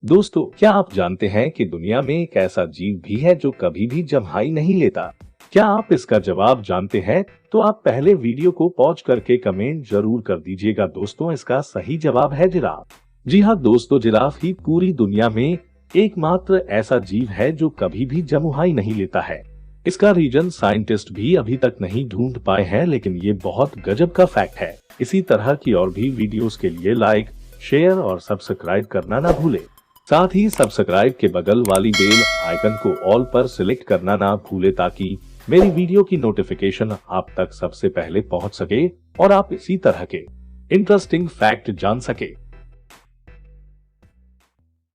दोस्तों, क्या आप जानते हैं कि दुनिया में एक ऐसा जीव भी है जो कभी भी जम्हाई नहीं लेता? क्या आप इसका जवाब जानते हैं? तो आप पहले वीडियो को पॉज करके कमेंट जरूर कर दीजिएगा। दोस्तों, इसका सही जवाब है जिराफ। जी हाँ दोस्तों, जिराफ ही पूरी दुनिया में एकमात्र ऐसा जीव है जो कभी भी जमुहाई नहीं लेता है। इसका रीजन साइंटिस्ट भी अभी तक नहीं ढूंढ पाए हैं, लेकिन ये बहुत गजब का फैक्ट है। इसी तरह की और भी वीडियोस के लिए लाइक, शेयर और सब्सक्राइब करना ना भूलें। साथ ही सब्सक्राइब के बगल वाली बेल आइकन को ऑल पर सिलेक्ट करना ना भूले, ताकि मेरी वीडियो की नोटिफिकेशन आप तक सबसे पहले पहुंच सके और आप इसी तरह के इंटरेस्टिंग फैक्ट जान सके।